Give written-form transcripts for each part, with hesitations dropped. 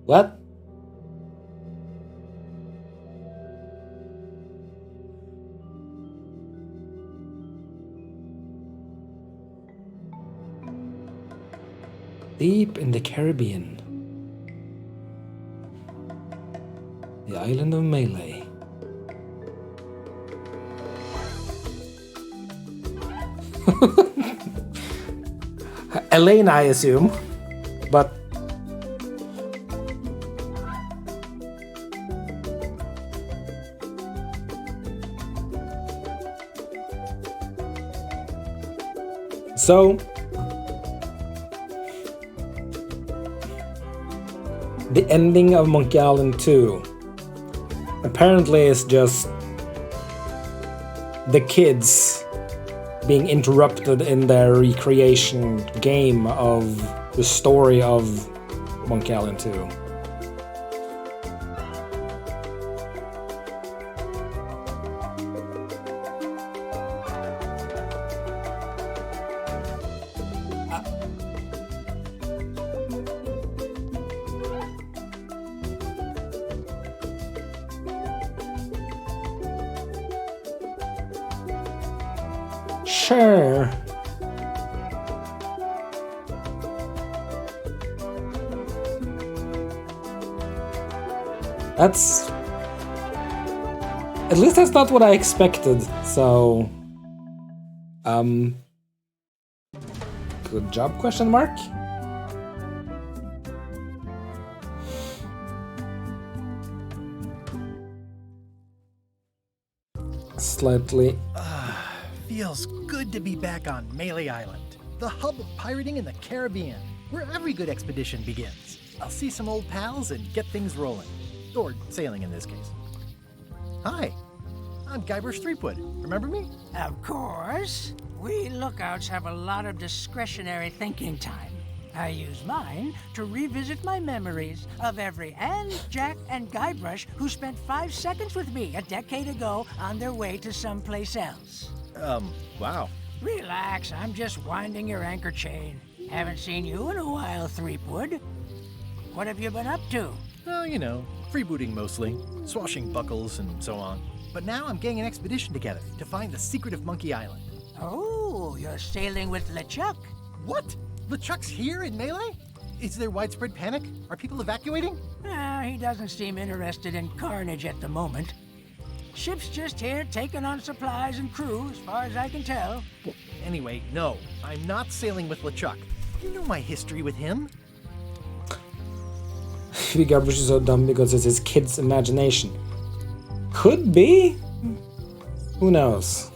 What? Deep in the Caribbean. The island of Mêlée. Elaine, I assume. But... So... the ending of Monkey Island 2 apparently is just the kids being interrupted in their recreation game of the story of Monkey Island 2. Sure. That's... at least that's not what I expected, so... Good job, question mark? Slightly... Feels good to be back on Mêlée Island, the hub of pirating in the Caribbean, where every good expedition begins. I'll see some old pals and get things rolling. Or sailing in this case. Hi, I'm Guybrush Threepwood. Remember me? Of course. We lookouts have a lot of discretionary thinking time. I use mine to revisit my memories of every Anne, Jack, and Guybrush who spent 5 seconds with me a decade ago on their way to someplace else. Wow. Relax, I'm just winding your anchor chain. Haven't seen you in a while, Threepwood. What have you been up to? Well, you know, freebooting mostly, swashing buckles and so on. But now I'm getting an expedition together to find the secret of Monkey Island. Oh, you're sailing with LeChuck. What? LeChuck's here in Mêlée? Is there widespread panic? Are people evacuating? He doesn't seem interested in carnage at the moment. Ship's just here taking on supplies and crew, as far as I can tell. Anyway, no, I'm not sailing with LeChuck. You know my history with him. Guybrush is so dumb because it's his kid's imagination. Could be? Who knows?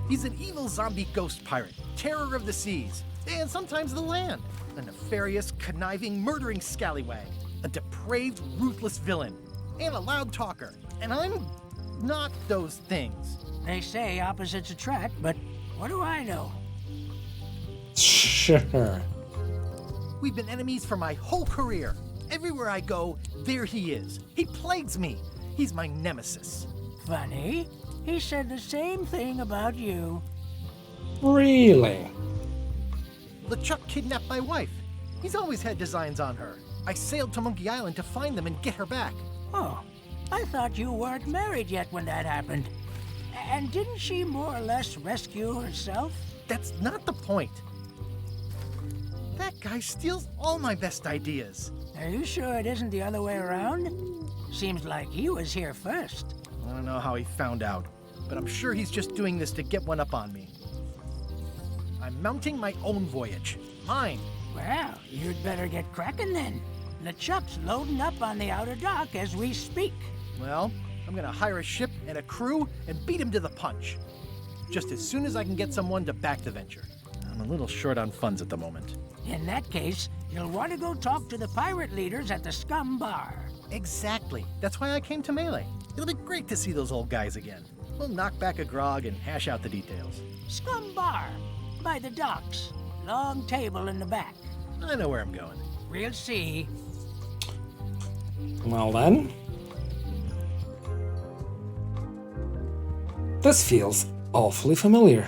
He's an evil zombie ghost pirate, terror of the seas, and sometimes the land. A nefarious, conniving, murdering scallywag. A depraved, ruthless villain. And a loud talker. And I'm not those things. They say opposites attract, but what do I know? Sure. We've been enemies for my whole career. Everywhere I go, there he is. He plagues me. He's my nemesis. Funny. He said the same thing about you. Really? LeChuck kidnapped my wife. He's always had designs on her. I sailed to Monkey Island to find them and get her back. Oh, I thought you weren't married yet when that happened. And didn't she more or less rescue herself? That's not the point. That guy steals all my best ideas. Are you sure it isn't the other way around? Seems like he was here first. I don't know how he found out, but I'm sure he's just doing this to get one up on me. I'm mounting my own voyage. Mine. Well, you'd better get cracking then. LeChuck's loading up on the outer dock as we speak. Well, I'm gonna hire a ship and a crew and beat him to the punch. Just as soon as I can get someone to back the venture. I'm a little short on funds at the moment. In that case, you'll want to go talk to the pirate leaders at the Scum Bar. Exactly. That's why I came to Mêlée. It'll be great to see those old guys again. We'll knock back a grog and hash out the details. Scum Bar, by the docks. Long table in the back. I know where I'm going. We'll see. Well then. This feels awfully familiar.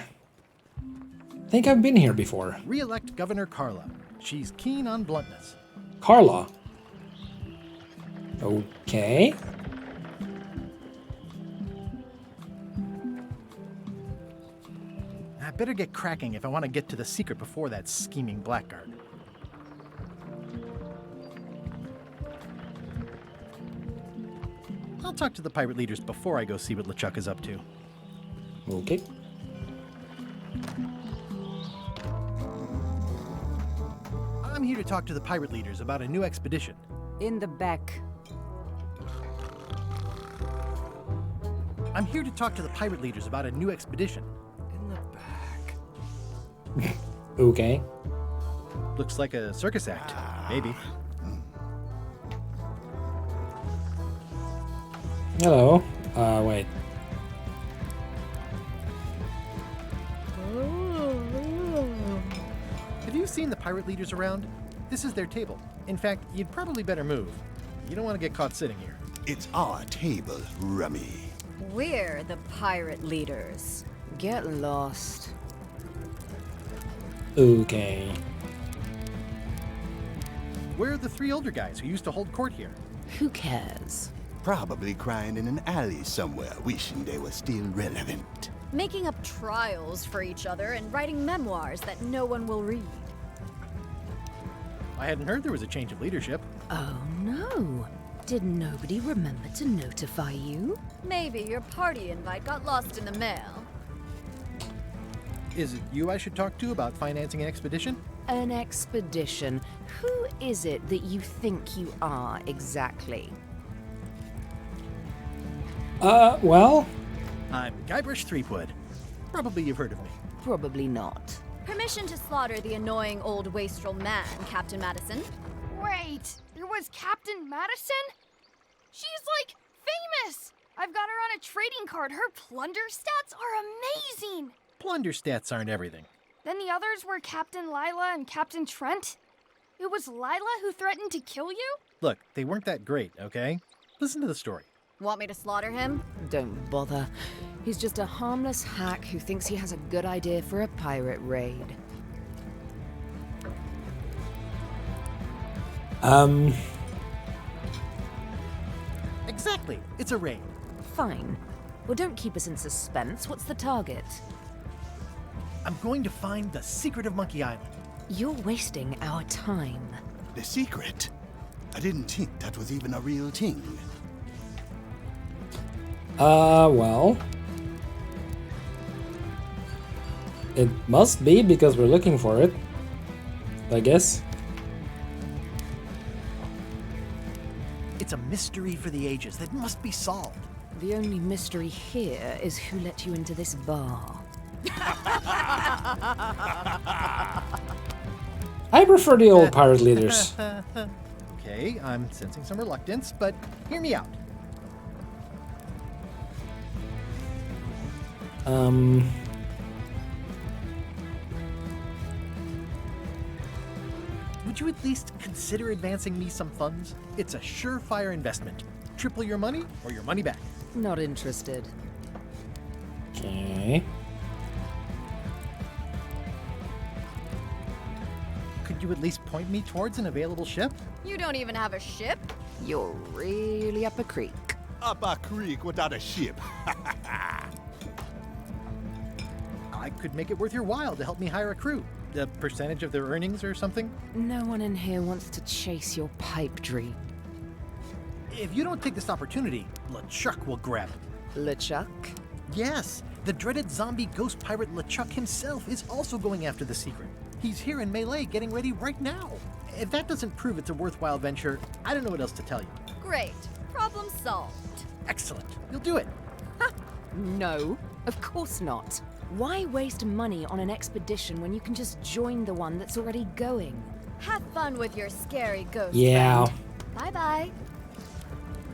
think I've been here before. Re-elect Governor Carla. She's keen on bluntness. Carla. Okay. I better get cracking if I want to get to the secret before that scheming blackguard. I'll talk to the pirate leaders before I go see what LeChuck is up to. Okay. I'm here to talk to the pirate leaders about a new expedition. In the back. I'm here to talk to the pirate leaders about a new expedition. In the back. Okay. Looks like a circus act. Maybe. Hello. Wait. Have you seen the pirate leaders around? This is their table. In fact, you'd probably better move. You don't want to get caught sitting here. It's our table, Rummy. We're the pirate leaders. Get lost. Okay. We're the three older guys who used to hold court here. Who cares? Probably crying in an alley somewhere, wishing they were still relevant. Making up trials for each other and writing memoirs that no one will read. I hadn't heard there was a change of leadership. Oh no. Did nobody remember to notify you? Maybe your party invite got lost in the mail. Is it you I should talk to about financing an expedition? An expedition. Who is it that you think you are exactly? Well, I'm Guybrush Threepwood. Probably you've heard of me. Probably not. Permission to slaughter the annoying old wastrel man, Captain Madison. Wait, there was Captain Madison? She's like famous! I've got her on a trading card. Her plunder stats are amazing! Plunder stats aren't everything. Then the others were Captain Lila and Captain Trent. It was Lila who threatened to kill you? Look, they weren't that great, okay? Listen to the story. Want me to slaughter him? Don't bother. He's just a harmless hack who thinks he has a good idea for a pirate raid. Exactly. It's a raid. Fine. Well, don't keep us in suspense. What's the target? I'm going to find the secret of Monkey Island. You're wasting our time. The secret? I didn't think that was even a real thing. Well. It must be because we're looking for it, I guess. It's a mystery for the ages that must be solved. The only mystery here is who let you into this bar. I prefer the old pirate leaders. Okay, I'm sensing some reluctance, but hear me out. Would you at least consider advancing me some funds? It's a surefire investment. Triple your money or your money back. Not interested. Okay. Could you at least point me towards an available ship? You don't even have a ship? You're really up a creek. Up a creek without a ship. I could make it worth your while to help me hire a crew. A percentage of their earnings or something? No one in here wants to chase your pipe dream. If you don't take this opportunity, LeChuck will grab it. LeChuck? Yes, the dreaded zombie ghost pirate LeChuck himself is also going after the secret. He's here in Mêlée getting ready right now. If that doesn't prove it's a worthwhile venture, I don't know what else to tell you. Great. Problem solved. Excellent. You'll do it. No, of course not. Why waste money on an expedition when you can just join the one that's already going? Have fun with your scary ghost Yeah. friend. Bye-bye.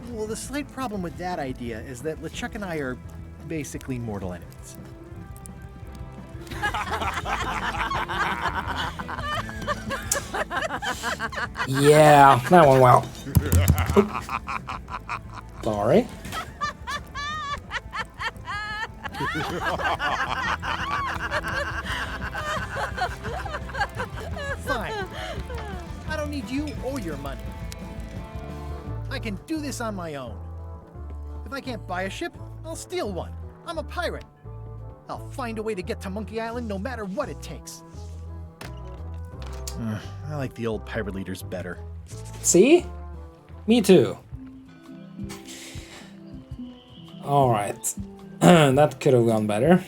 Well, the slight problem with that idea is that LeChuck and I are basically mortal enemies. Yeah, that went well. Sorry. Fine. I don't need you or your money. I can do this on my own. If I can't buy a ship, I'll steal one. I'm a pirate. I'll find a way to get to Monkey Island no matter what it takes. I like the old pirate leaders better. See? Me too. Alright. That could have gone better.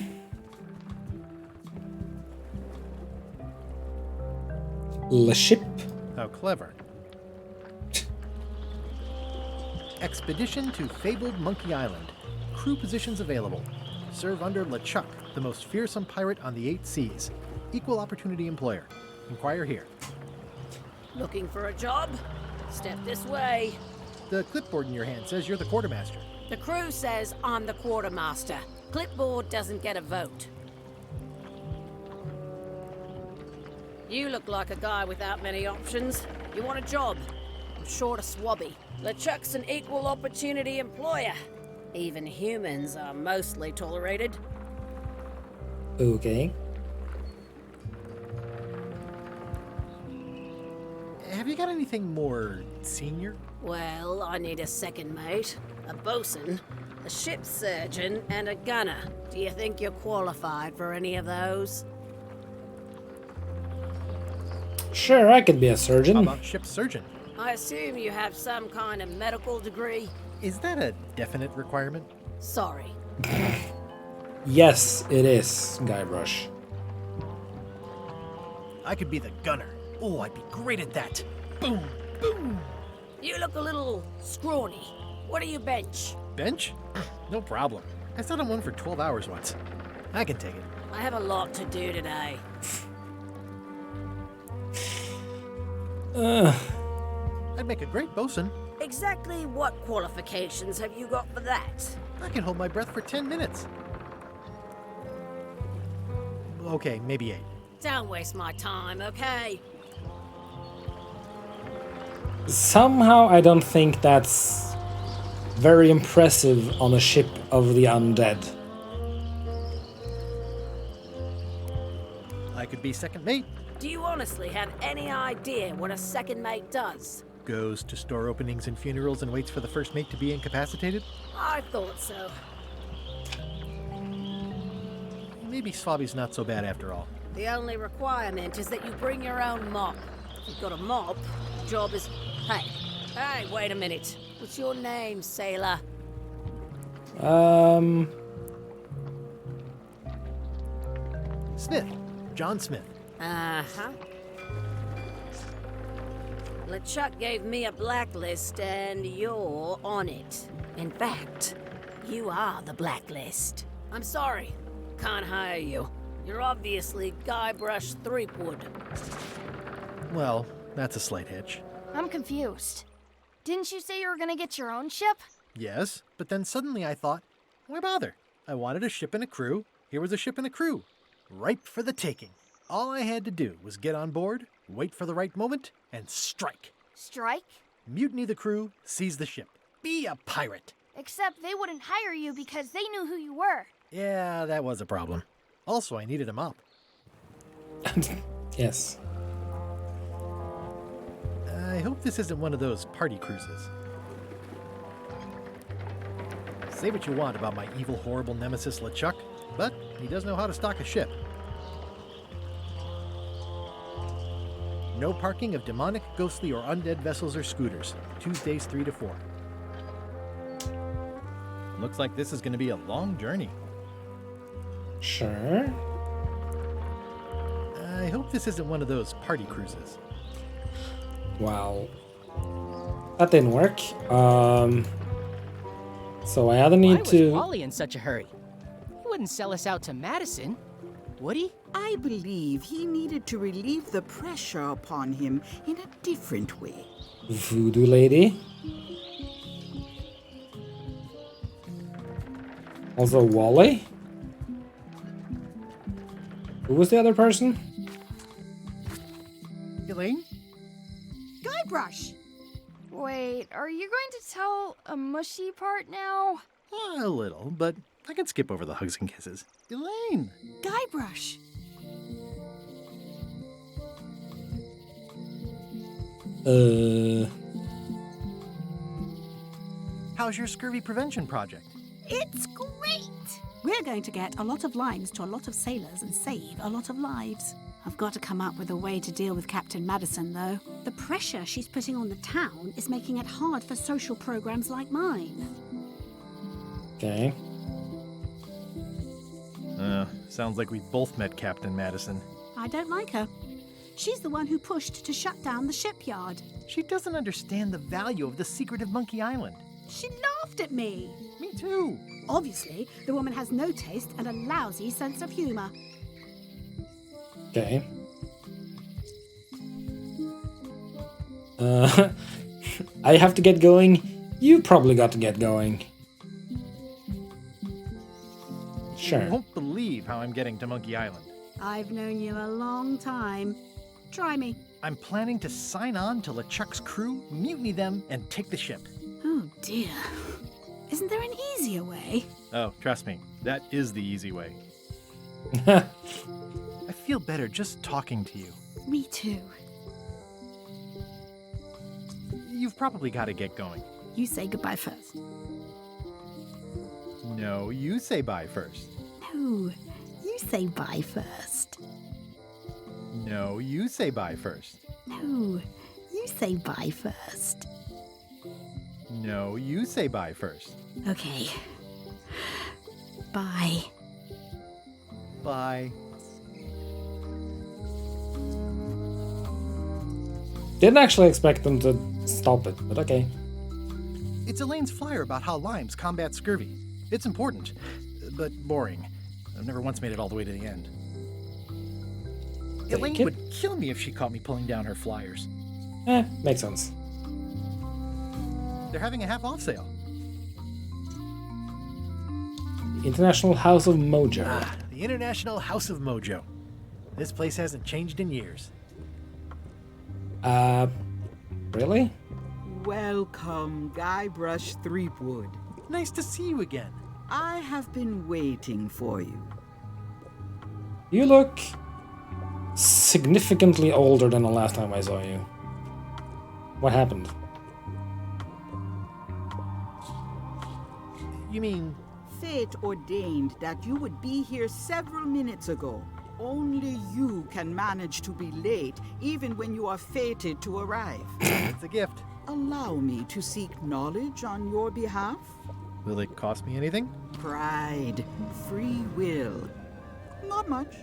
Le ship. How clever. Expedition to fabled Monkey Island. Crew positions available. Serve under LeChuck, the most fearsome pirate on the 8 seas. Equal opportunity employer. Inquire here. Looking for a job? Step this way. The clipboard in your hand says you're the quartermaster. The crew says I'm the quartermaster. Clipboard doesn't get a vote. You look like a guy without many options. You want a job? I'm short a swabby. LeChuck's an equal opportunity employer. Even humans are mostly tolerated. Okay. Have you got anything more senior? Well, I need a second mate, a bosun, a ship surgeon, and a gunner. Do you think you're qualified for any of those? Sure, I could be a How surgeon. about ship surgeon? I assume you have some kind of medical degree? Is that a definite requirement? Sorry. Yes, it is, Guybrush. I could be the gunner. Oh, I'd be great at that. Boom, boom. You look a little scrawny. What do you bench? Bench? No problem. I sat on one for 12 hours once. I can take it. I have a lot to do today. I'd make a great bosun. Exactly what qualifications have you got for that? I can hold my breath for 10 minutes. Okay, maybe 8. Don't waste my time, okay? Somehow I don't think that's very impressive on a ship of the undead. I could be second mate. Do you honestly have any idea what a second mate does? Goes to store openings and funerals and waits for the first mate to be incapacitated. I thought so. Maybe Swabby's not so bad after all. The only requirement is that you bring your own mop. If you've got a mop, the job is... Hey, wait a minute. What's your name, sailor? Smith. John Smith. Uh-huh. LeChuck gave me a blacklist, and you're on it. In fact, you are the blacklist. I'm sorry. Can't hire you. You're obviously Guybrush Threepwood. Well, that's a slight hitch. I'm confused. Didn't you say you were gonna get your own ship? Yes, but then suddenly I thought, why bother? I wanted a ship and a crew. Here was a ship and a crew. Ripe for the taking. All I had to do was get on board, wait for the right moment, and strike. Strike? Mutiny the crew, seize the ship. Be a pirate. Except they wouldn't hire you because they knew who you were. Yeah, that was a problem. Also, I needed a mop. Yes. I hope this isn't one of those party cruises. Say what you want about my evil, horrible nemesis LeChuck, but he does know how to stock a ship. No parking of demonic, ghostly, or undead vessels or scooters. Tuesdays 3 to 4. Looks like this is going to be a long journey. Sure. I hope this isn't one of those party cruises. Wow. That didn't work. So I either Why need was to... Wally in such a hurry? He wouldn't sell us out to Madison, would he? I believe he needed to relieve the pressure upon him in a different way. Voodoo lady. Also Wally. Who was the other person? Elaine? Guybrush! Wait, are you going to tell a mushy part now? A little, but I can skip over the hugs and kisses. Elaine! Guybrush! How's your scurvy prevention project? It's great! We're going to get a lot of limes to a lot of sailors and save a lot of lives. I've got to come up with a way to deal with Captain Madison, though. The pressure she's putting on the town is making it hard for social programs like mine. Okay. Sounds like we both met Captain Madison. I don't like her. She's the one who pushed to shut down the shipyard. She doesn't understand the value of the secret of Monkey Island. She laughed at me. Me too. Obviously, the woman has no taste and a lousy sense of humor. Okay. I have to get going. You probably got to get going. Sure. You won't believe how I'm getting to Monkey Island. I've known you a long time. Try me. I'm planning to sign on to LeChuck's crew, mutiny them, and take the ship. Oh dear. Isn't there an easier way? Oh, trust me, that is the easy way. I feel better just talking to you. Me too. You've probably got to get going. You say goodbye first. No, you say bye first. No, you say bye first. No, you say bye first. No, you say bye first. No, you say bye first. Okay. Bye. Bye. Didn't actually expect them to stop it, but okay. It's Elaine's flyer about how limes combat scurvy. It's important, but boring. I've never once made it all the way to the end. Elaine would kill me if she caught me pulling down her flyers. Makes sense. They're having a half-off sale. International House of Mojo. The International House of Mojo. This place hasn't changed in years. Really? Welcome, Guybrush Threepwood. Nice to see you again. I have been waiting for you. You look significantly older than the last time I saw you. What happened? You mean... Fate ordained that you would be here several minutes ago. Only you can manage to be late, even when you are fated to arrive. It's a gift. Allow me to seek knowledge on your behalf. Will it cost me anything? Pride, free will. Not much.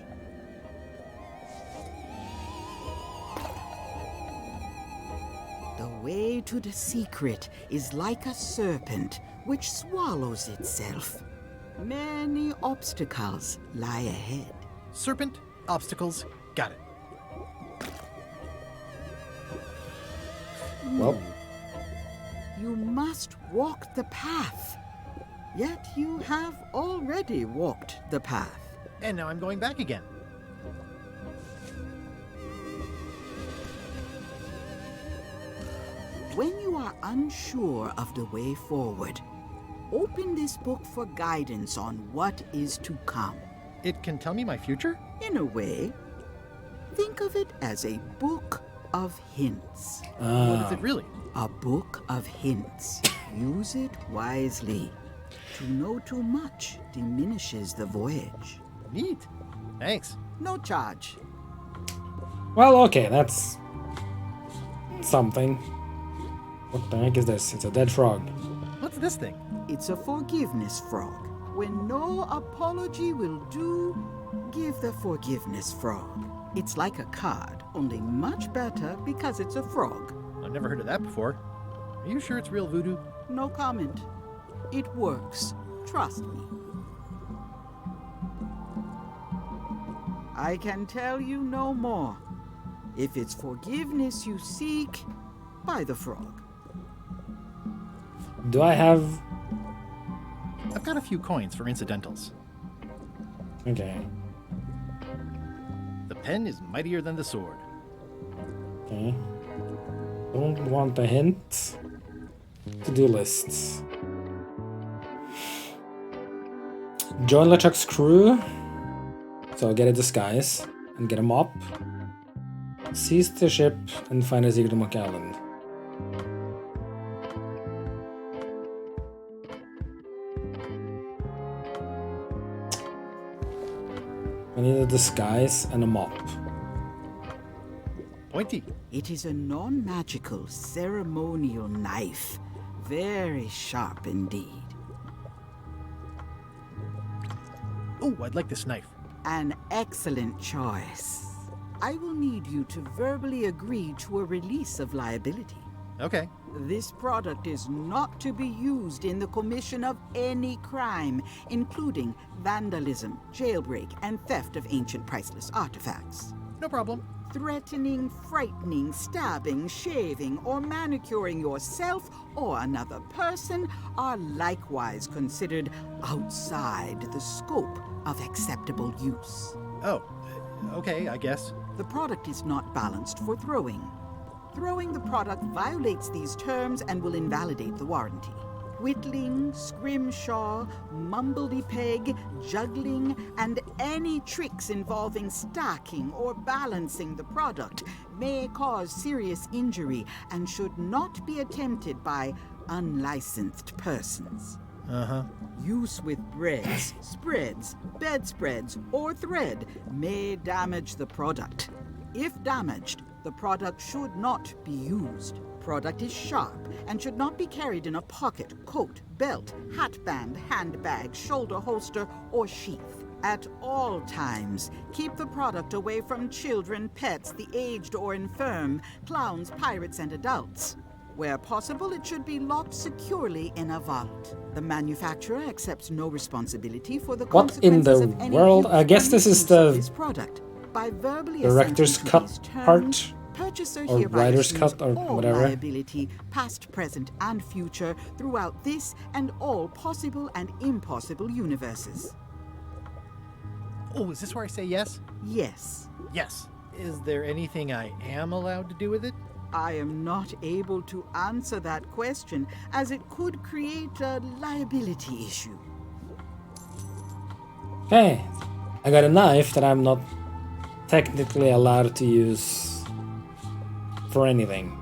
The way to the secret is like a serpent which swallows itself. Many obstacles lie ahead. Serpent, obstacles, got it. Well, You must walk the path. Yet you have already walked the path. And now I'm going back again. When you are unsure of the way forward, open this book for guidance on what is to come. It can tell me my future? In a way, think of it as a book of hints. What is it really? A book of hints. Use it wisely. To know too much diminishes the voyage. Neat. Thanks. No charge. well, okay, that's something. What the heck is this? It's a dead frog. What's this thing? It's a forgiveness frog. When no apology will do, give the forgiveness frog. It's like a card, only much better because it's a frog. I've never heard of that before. Are you sure it's real voodoo? No comment. It works. Trust me. I can tell you no more. If it's forgiveness you seek, buy the frog. Do I have... I've got a few coins for incidentals. Okay. The pen is mightier than the sword. Okay. Don't want the hint. To-do lists. Join LeChuck's crew. So get a disguise and get a mop. Seize the ship and find a secret to Monkey Island. I need a disguise and a mop. Pointy. It is a non-magical ceremonial knife. Very sharp indeed. Oh, I'd like this knife. An excellent choice. I will need you to verbally agree to a release of liability. Okay. This product is not to be used in the commission of any crime, including vandalism, jailbreak, and theft of ancient priceless artifacts. No problem. Threatening, frightening, stabbing, shaving, or manicuring yourself or another person are likewise considered outside the scope of acceptable use. Oh, okay, I guess. The product is not balanced for throwing. Throwing the product violates these terms and will invalidate the warranty. Whittling, scrimshaw, mumbledy-peg, juggling, and any tricks involving stacking or balancing the product may cause serious injury and should not be attempted by unlicensed persons. Uh-huh. Use with breads, spreads, bedspreads, or thread may damage the product. If damaged, the product should not be used. Product is sharp and should not be carried in a pocket, coat, belt, hatband, handbag, shoulder holster, or sheath. At all times, keep the product away from children, pets, the aged or infirm, clowns, pirates, and adults. Where possible, it should be locked securely in a vault. The manufacturer accepts no responsibility for the What in consequences the of any world? use I guess or this is misuse of the this product. By verbally director's assenting to cut these terms, part, purchaser or hereby writer's assumes cut, or all whatever. liability, past, present, and future, throughout this and all possible and impossible universes. Oh, is this where I say yes? Yes. Yes. Is there anything I am allowed to do with it? I am not able to answer that question, as it could create a liability issue. Okay, I got a knife that I'm not technically allowed to use for anything.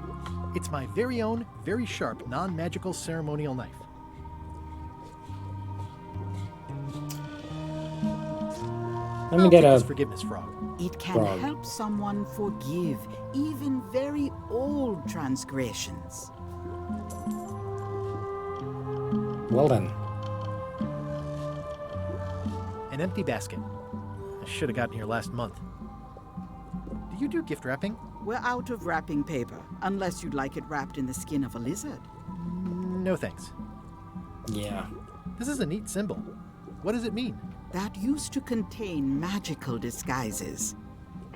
It's my very own, very sharp, non-magical ceremonial knife. Let me get I'll a take this forgiveness frog. It can Frog. help someone forgive even very old transgressions. well then. An empty basket. I should have gotten here last month. Do you do gift wrapping? We're out of wrapping paper, unless you'd like it wrapped in the skin of a lizard. No thanks. Yeah. This is a neat symbol. What does it mean? That used to contain magical disguises.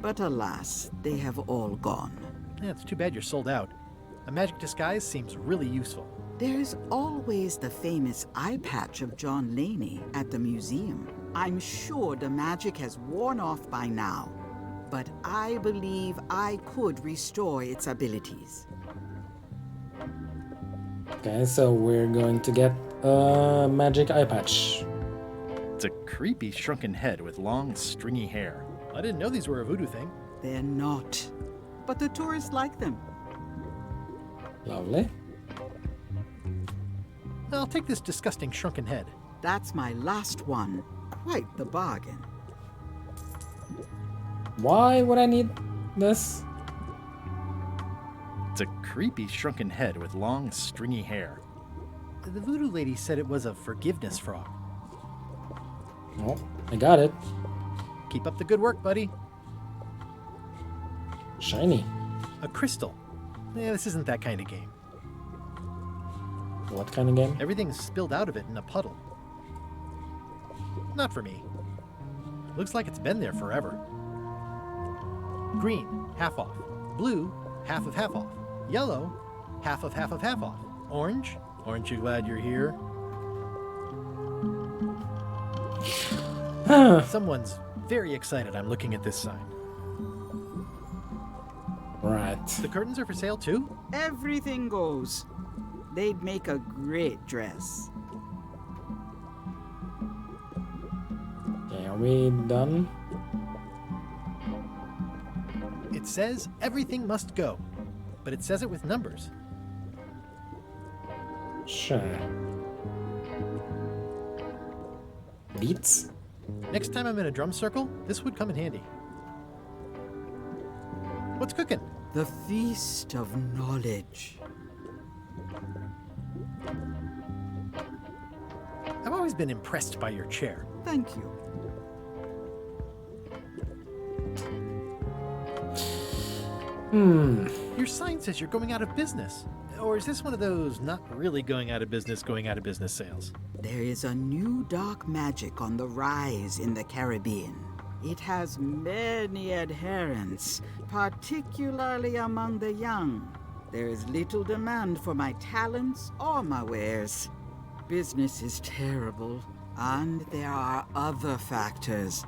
But alas, they have all gone. Yeah, it's too bad you're sold out. A magic disguise seems really useful. There's always the famous eye patch of John Laney at the museum. I'm sure the magic has worn off by now, but I believe I could restore its abilities. Okay, so we're going to get a magic eye patch. It's a creepy shrunken head with long, stringy hair. I didn't know these were a voodoo thing. They're not, but the tourists like them. Lovely. I'll take this disgusting shrunken head. That's my last one. Quite the bargain. Why would I need this? It's a creepy shrunken head with long, stringy hair. The voodoo lady said it was a forgiveness frog. Oh, I got it. Keep up the good work, buddy. Shiny. A crystal. Yeah, this isn't that kind of game. What kind of game? Everything's spilled out of it in a puddle. Not for me. Looks like it's been there forever. Green, half off. Blue, half of half off. Yellow, half of half of half off. Orange, aren't you glad you're here? Someone's very excited I'm looking at this sign. Right. The curtains are for sale too? Everything goes. They'd make a great dress. Okay, are we done? It says everything must go, but it says it with numbers. Sure. Beats? Next time I'm in a drum circle, this would come in handy. What's cooking? The Feast of Knowledge. I've always been impressed by your chair. Thank you. Your sign says you're going out of business. Or is this one of those not really going out of business sales? There is a new dark magic on the rise in the Caribbean. It has many adherents, particularly among the young. There is little demand for my talents or my wares. Business is terrible, and there are other factors.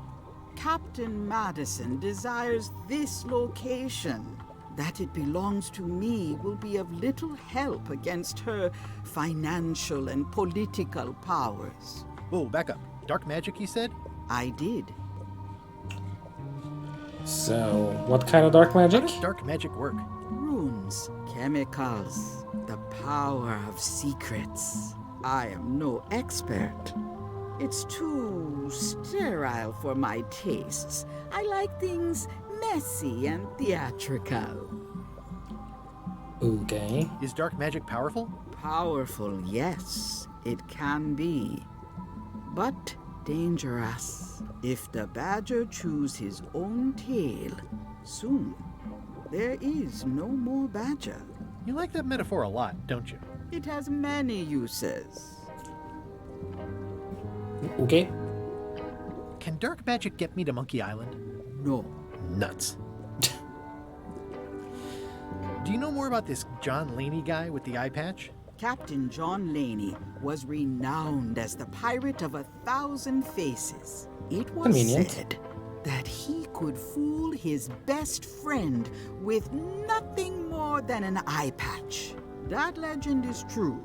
Captain Madison desires this location. That it belongs to me will be of little help against her financial and political powers. Whoa, back up. Dark magic, you said? I did. So, what kind of dark magic? How does dark magic work? Runes, chemicals, the power of secrets. I am no expert. It's too sterile for my tastes. I like things messy and theatrical. Okay. Is dark magic powerful? Powerful, yes, it can be. But dangerous. If the badger chews his own tail, soon there is no more badger. You like that metaphor a lot, don't you? It has many uses. Okay. Can dark magic get me to Monkey Island? No. Nuts. Do you know more about this John Laney guy with the eye patch? Captain John Laney was renowned as the pirate of 1,000 faces. It was Convenient. said that he could fool his best friend with nothing more than an eye patch. That legend is true,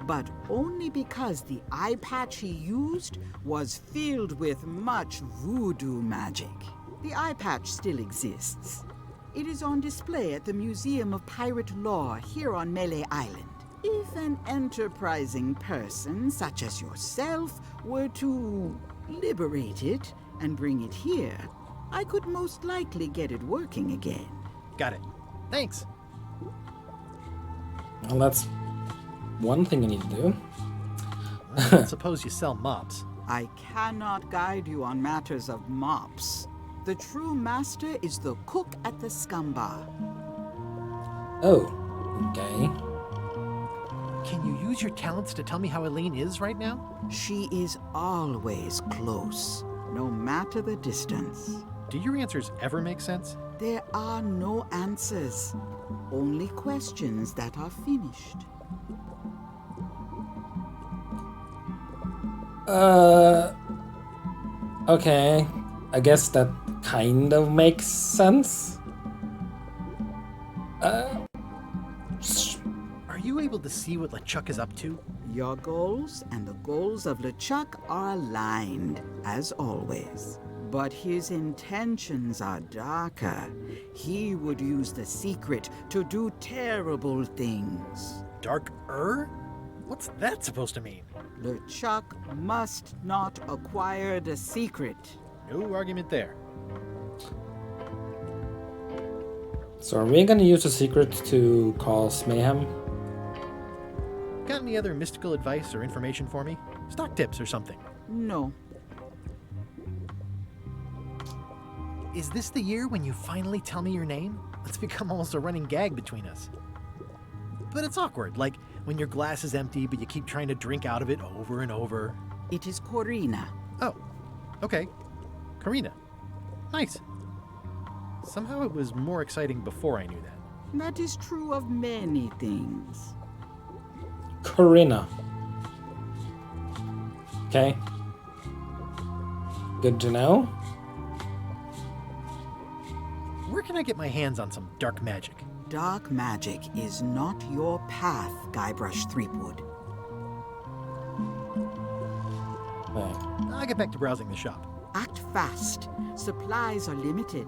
but only because the eye patch he used was filled with much voodoo magic. The eye patch still exists. It is on display at the Museum of Pirate Lore here on Mêlée Island. If an enterprising person such as yourself were to liberate it and bring it here, I could most likely get it working again. Got it. Thanks. Well, that's one thing you need to do. Well, suppose you sell mops. I cannot guide you on matters of mops. The true master is the cook at the scum bar. Oh, okay. Can you use your talents to tell me how Elaine is right now? She is always close, no matter the distance. Do your answers ever make sense? There are no answers, only questions that are finished. Okay. I guess that kind of makes sense. Are you able to see what LeChuck is up to? Your goals and the goals of LeChuck are aligned, as always. But his intentions are darker. He would use the secret to do terrible things. Dark-er? What's that supposed to mean? LeChuck must not acquire the secret. No argument there. So are we gonna use the secret to cause mayhem? Got any other mystical advice or information for me? Stock tips or something? No. Is this the year when you finally tell me your name? It's become almost a running gag between us. But it's awkward, like when your glass is empty but you keep trying to drink out of it over and over. It is Corina. Oh, okay. Karina. Nice. Somehow it was more exciting before I knew that. That is true of many things. Corinna. Okay. Good to know. Where can I get my hands on some dark magic? Dark magic is not your path, Guybrush Threepwood. Okay. I'll get back to browsing the shop. Act fast. Supplies are limited.